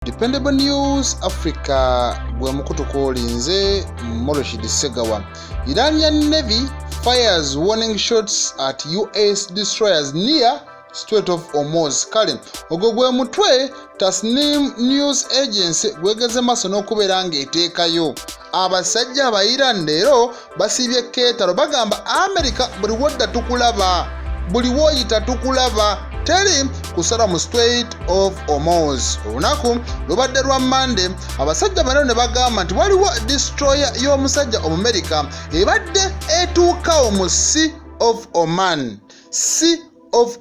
Dependable News Africa gwe mukutu kwolinze Moroshid Segawa. Iranian Navy fires warning shots at US destroyers near Strait of Hormuz. Kale ogwo gwe mutwe Tasnim News Agency gwegeze maso n'okubeera ng'eteekayo abasajja aba Iran leero basibye keetalo bagamba America buli wodda tukulaba buli woyita tukulaba teri kusala mu Strait of Hormuz. Olunaku lubadde lwa Monday abasajja bano ne bagamba nti waliwo destroyer y'omusajja Omumerika ebadde etuukawo mu Sea of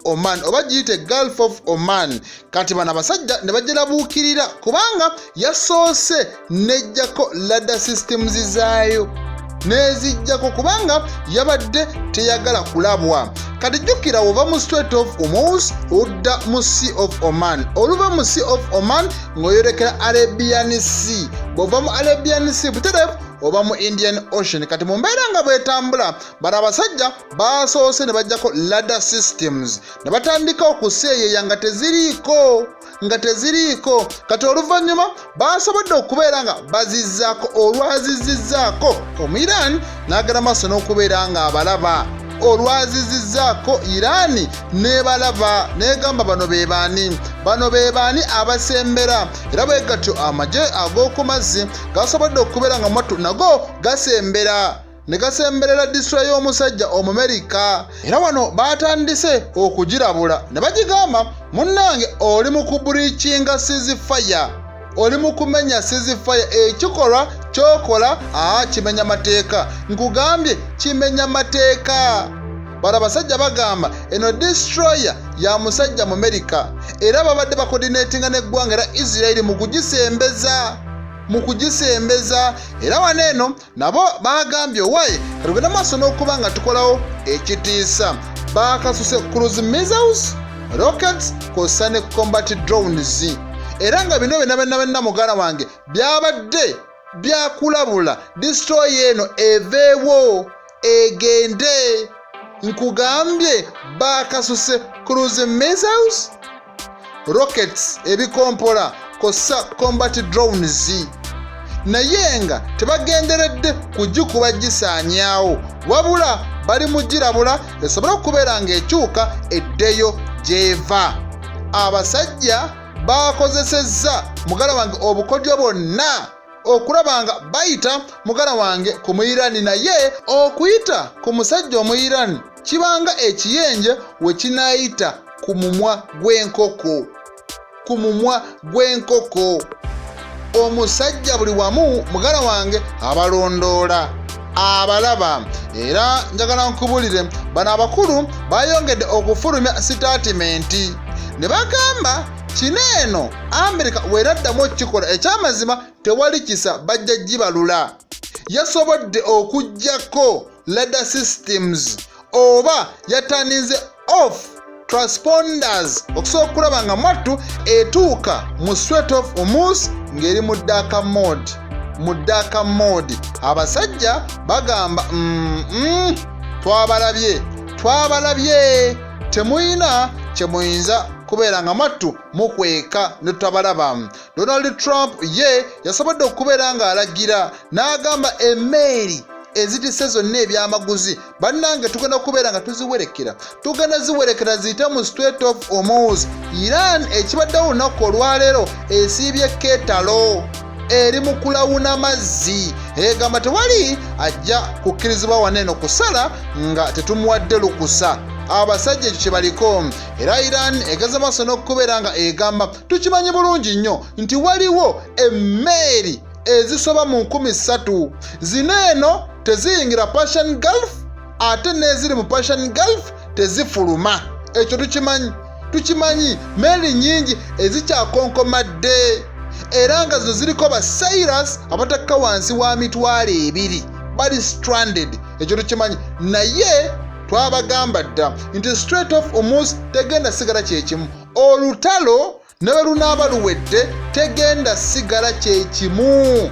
Oman oba giyite Gulf of Oman. Kati bano abasajja ne bagirabuukirira kubanga yasoose nejjako radar systems zaayo nezijjako kubanga yabadde teyagala kulabwa. Kati jjukira ova mu Strait of Hormuz odda mu Sea of Oman, oluva mu Sea of Oman ng'oyolekera Arabian Sea, bw'ova mu Arabian Sea butereevu oba mu Indian Ocean. Kati mu mbeera nga bwetambula bano abasajja basoose ne bajjako radar systems ne batandika okuseeyeeya nga teziriiko. Kati oluvannyuma basobodde okubeera nga bazizzaako. Olwazizizzaako Omu-Iran n'agenda maaso n'okubeera nga abalaba. Olwazizizzaako Irani nebalaba negamba bano be baani abasembera. Era bwe gatyo amagye ag'oku mazzi gasobodde okubeera nga mwattu nago gasembera ne gasemberera destroyer y'omusajja Omumerika. Era wano batandise okugirabula ne bagigamba munnange oli mu kubreachinga ceasefire, oli mu kumenya ceasefire. Ekikolwa kyokola kimenya mateeka. Nkugambye kimenya mateeka. Bano abasajja bagamba eno destroyer ya musajja Mumerika era babadde bakoordinatinga n'eggwanga era Israel mu kugisembeza. Era wano eno nabo bagambye owaye katugenda maaso n'okuba nga tukolawo ekitiisa. Bakasuse cruise missiles, rockets kw'ossa ne combat drones. Era nga bino benna mugala wange byabadde byakulabula destroyer eno eveewo egende. Nkugambye bakasuse cruise missiles, rockets ebikompola kossa combat drones. Naye nga tebagenderedde kugikuba gisaanyaawo wabula bali mu girabula esobole okubeera ng'ekyuka eddeyo gy'eva. Abasajja bakozesezza mugala wange obukodyo bwonna okulaba nga bayita mugala wange ku Mu-Irani, naye okuyita ku musajja Omu-Irani kibanga ekiyenje we kinaayita ku mumwa gw'enkoko. Omusajja buli wamu mugala wange abalondoola abalaba. Era njagala nkubulire bano abakulu bayongedde okufulumya sitatimenti ne bagamba kino eno Amerika weeraddamu okukikola ekyamazima tewali kisa bajja gibalula. Yasobodde okuggyako radar systems oba yatanize off transponders okusobola okulaba nga mwattu etuuka mu Strait of Hormuz ng'eri mu dark mode. Abasajja bagamba twabalabye temuyina kyemuyinza kubeera nga mwattu mukweka ne tutabalaba. Donald Trump ye yasobodde okubeera ng'alagira n'agamba emmeeri ezitise zonna ebyamaguzi bannange tugenda kubeera nga tugenda ziwerekera ziyite mu Strait of Hormuz. Iran ekibaddewo olunaku olwaleero esiibye keetalo eri mu kulawuna mazzi egamba tewali ajja kukkirizibwa waneeno kusala nga tetumuwadde lukusa. Abasajja ekyo kye baliko. Era Iran egeze maaso n'okubeera nga egamba tukimanyi bulungi nnyo nti waliwo emmeeri ezisoba mu 3,000 zino eno teziyingira Persian Gulf ate n'eziri mu Persian Gulf tezifuluma. Ekyo tukimanyi meeri nnyingi ezikyakonkomadde era nga zino ziriko basailors abatakka wansi wa mitwalo 2 bali stranded. Ekyo tukimanyi, naye twabagamba dda nti Strait of Hormuz tegenda sigala kyekimu. Olutalo ne bwe lunaaba luwedde tegenda sigala kyekimu.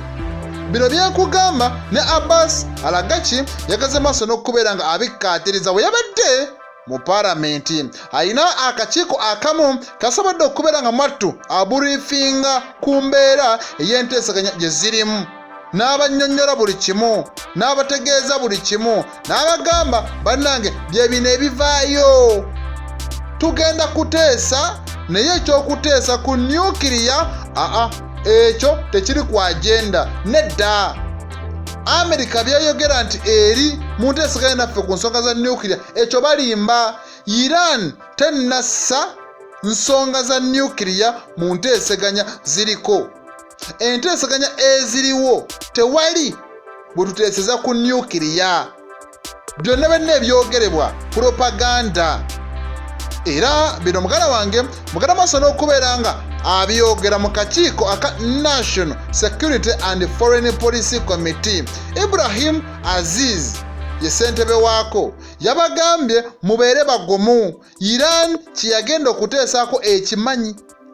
Bino byenkugamba ne Abbas Alagaki yagaze maaso n'okubeera nga abikkaatiriza bwe yabadde mu paalamenti. Alina akakiiko akamu kasobodde okubeera nga mwattu aburiifinga ku mbeera ey'enteesaganya gye zirimu, n'abannyonnyola buli kimu, n'abategeeza buli kimu, n'abagamba bannange bye bino ebivaayo. Tugenda kuteesa, naye ekyokuteesa ku nyukiriya ekyo tekiri ku agenda. Nedda. Amerika byayogera nti eri mu nteesaganya naffe ku nsonga za nyukiriya, ekyo balimba. Iran tennassa nsonga za nyukiriya mu nteesaganya ziriko. Enteesaganya eziriwo tewali bwe tuteeseza ku nyukiriya. Byonna byonna ebyogerebwa propaganda. Era bino muganda wange muganda maaso n'okubeera nga abyogera mu kakiiko aka National Security and Foreign Policy Committee. Ibrahim Aziz ye ssentebe waako yabagambye mubeere bagumu. Iran kyeyagenda okuteesaako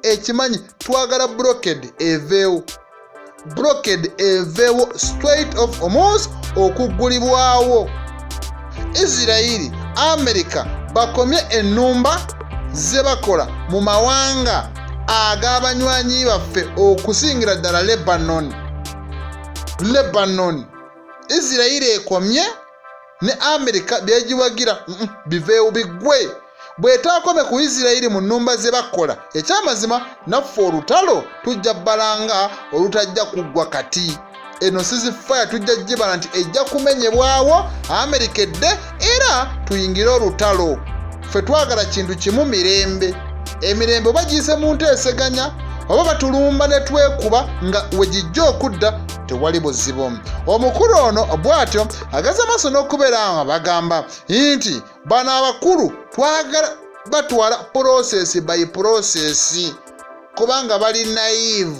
ekimanyi twagala blockade eveewo. Blockade eveewo, Strait of Hormuz okuggulibwawo. Israeli, America bakomye ennumba ze bakola mu mawanga ag'abanywanyi baffe okusingira ddala Lebanon. Israeli ekomye ne America byegiwagira biveewo biggwe. Bw'etaakome ku Israeli mu nnumba ze bakola, ekyamazima naffe olutalo tujja bbalanga olutajja kuggwa kati. Eno ceasefire tujja gibala nti ejja kumenyebwawo, America edde era tuyingire olutalo. Ffe twagala kintu kimu, mirembe. Emirembe oba giyise mu nteeseganya oba batulumba ne twekuba nga wegijja okudda tewali buzibu. Omukulu ono bw'atyo agaza maaso n'okubeera nga bagamba nti bano abakulu twagala batwala process by process kubanga bali naive.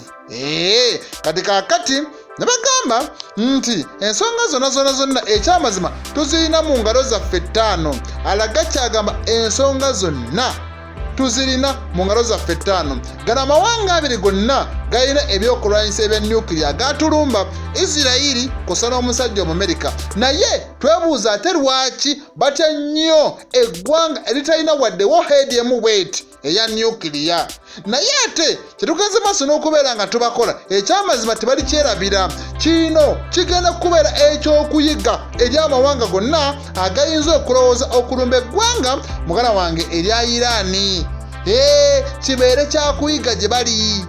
Kati kaakati ne bagamba nti ensonga zonna ekyamazima tuzirina mu ngalo zaffe ttaano. Alaga kyagamba ensonga zonna tuzirina mu ngalo zaffe ttaano. Gano amawanga abiri gonna galina ebyokulwanyisa ebya nyukiriya gatulumba. Isirayiri kusa n'omusajja Omumerika. Naye twebuuza ate lwaki batya nnyo eggwanga eritalina wadde warhead emu bweti eya nyukiriya. Naye ate kyetugenze maaso n'okubeera nga tubakola, ekyamazima tebali kyerabira. Kino kigenda kubeera ekyokuyiga eri amawanga gonna agayinza okulowooza okulumba eggwanga muganda wange erya Iraani. Kibeere kyakuyiga gye bali.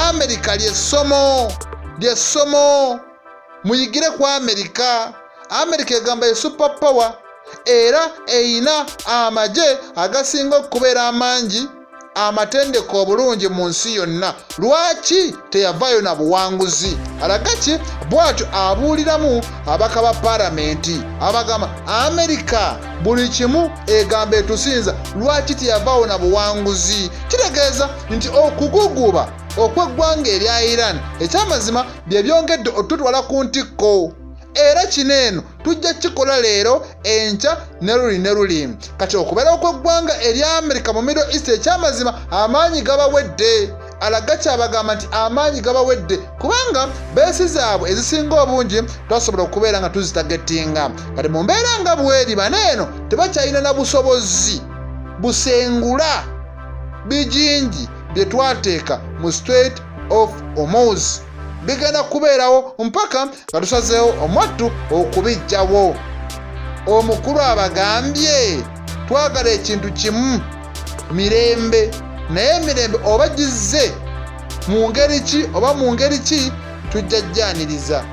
Amerika ly'essomo. Muyigire ku Amerika. Amerika egamba ye super power era eyina amagye agasinga okubeera amangi, amatendeka obulungi mu nsi yonna. Lwaki teyavaayo na buwanguzi? Alaga ki bw'atyo abuuliramu abaka ba paalamenti abagamba Amerika buli kimu egamba etusinza, lwaki teyavaayo na buwanguzi? Kitegeeza nti okuguguba okw'eggwanga erya Iran ekyamazima bye byongedde otutwala ku ntikko. Era kino eno tujja kikola leero, enkya ne luli. Kati okubeera okw'eggwanga erya Amerika mu Middle East ekyamazima amaanyi gabawedde. Alaga kyabagamba nti amaanyi gabawedde kubanga beesi zaabwe ezisinga obungi twasobola okubeera nga tuzitagetinga. Kati mu mbeera nga bweri bano eno tebakyalina na busobozi busengula bijingi bye twateeka mu Strait of Hormuz. Bigenda kubeerawo mpaka nga tusazeewo omwattu okubijjawo. Omukulu abagambye twagala ekintu kimu, mirembe. Naye emirembe oba gizze mu ngeri ki oba mu ngeri ki tujja jjaniriza.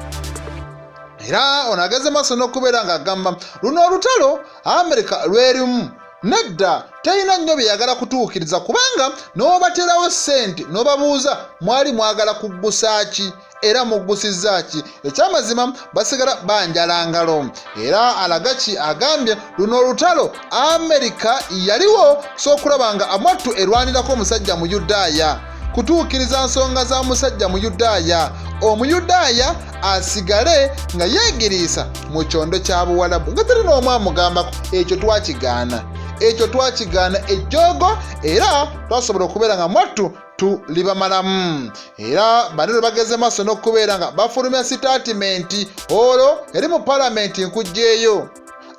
Era ono ageze maaso n'okubeera ng'agamba luno olutalo Amerika lwerimu. Nedda talina nnyo bye yagala kutuukiriza kubanga n'obaterawo ssente n'obabuuza mwali mwagala kuggusa ki era muggusizza ki? Ekyamazima basigala banjala ngalo. Era alaga ki agambye luno olutalo Amerika yaliwo so okulaba nga amwattu erwanirako omusajja mu Yudaaya, kutuukiriza nsonga za musajja mu Yudaaya, Omuyudaaya asigale nga yeegiriisa mu kyondo kya Buwalabu nga teri n'omu amugambako. Ekyo twakigaana ejjoogo era twasobola okubeera nga mwattu tulibamalamu. Era bano bageze maaso n'okubeera nga bafulumya sitaatimenti olwo eri mu paalamenti nkujjeeyo.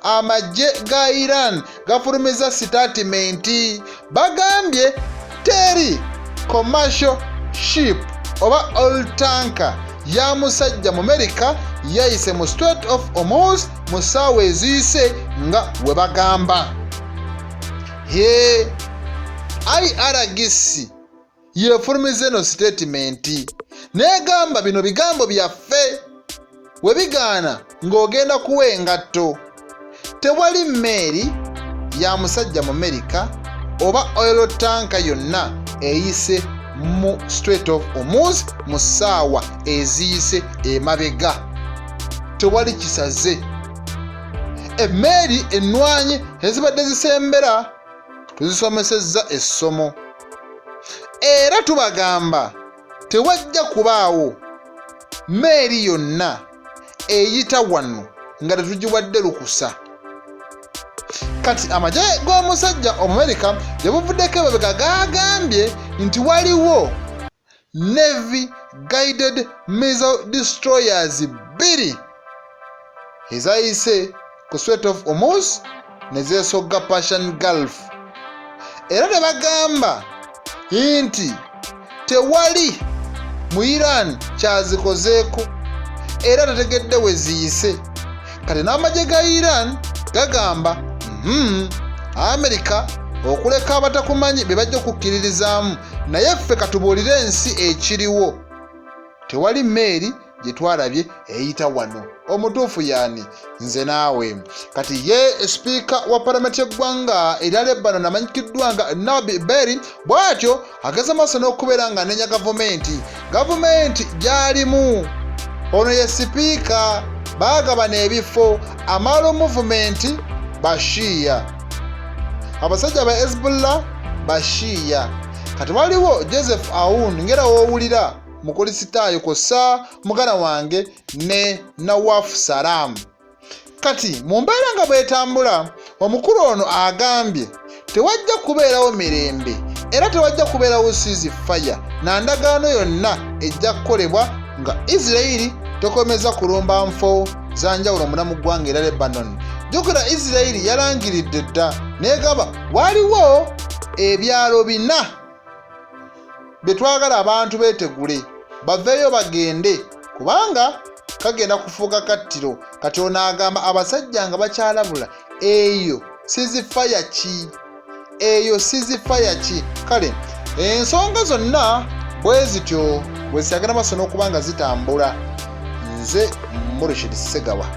amagye ga Iran gafulumiza sitatimenti bagambye teri commercial ship oba oil tanker ya musajja mu America yayise mu Strait of Hormuz mu ssaawa eziyise nga we bagamba. IRGC yefulumiza eno sitatimenti negamba bino bigambo byaffe we bigaana ng'ogenda kuwa engatto. Tewali mmeeri ya musajja mu America oba oil tanker yonna eyise mu Strait of Hormuz mu ssaawa eziyise emabega. Tewali kisaze. Emmeeri ennwanyi ezibadde zisembera tuzisomesezza essomo. Era tubagamba tewajja kubaawo mmeeri yonna eyita wano nga tetugiwadde lukusa. Kati amagye g'omusajja Omumerika yabuvuddeko emabega gagambye nti waliwo Navy guided missile destroyers 2 ezayise ku Strait of Hormuz ne zeesogga Persian Gulf. Era ne bagamba nti tewali mu Iran kyazikozeeko era tategedde we ziyise. Kati n'amagye ga Iran gagamba Amerika okuleka abatakumanyi be bajja okukkiririzaamu, naye ffe katubuulire ensi ekiriwo. Tewali mmeeri gye twalabye eyita wano. Omutuufu yaani nze naawe. Kati ye sipiika wa palamenti y'eggwanga erya Lebanon amanyikiddwa nga Naval bw'atyo ageze maaso n'okubeera nga anenya gavumenti gy'alimu. Ono ye sipiika baagabana ebifo Amalo movement bashiya, abasajja ba Hezbollah bashiya. Kati waliwo Joseph Aoun ngera woowulira mukulisitaayo kosa mugana wange ne Nawaf Salam. Kati mu mbeera nga bwetambula omukulu ono agambye tewajja kubeerawo mirembe era tewajja kubeerawo ceasefire na ndagaano yonna ejja kukolebwa nga Israeli tokomeza kulumba nfo za njawulo muna mu ggwanga era Lebanon. Jjukira Israeli yalangiridde dda negamba waliwo ebyalo 4 bye twagala abantu beetegule baveeyo bagende kubanga kagenda kufuuka kattiro. Kati ono agamba abasajja nga bakyalabula eyo ceasefire ki? Kale ensonga zonna bwe zityo bwe zisagala maaso n'okuba nga zitambula. Nze Murshid Segawa.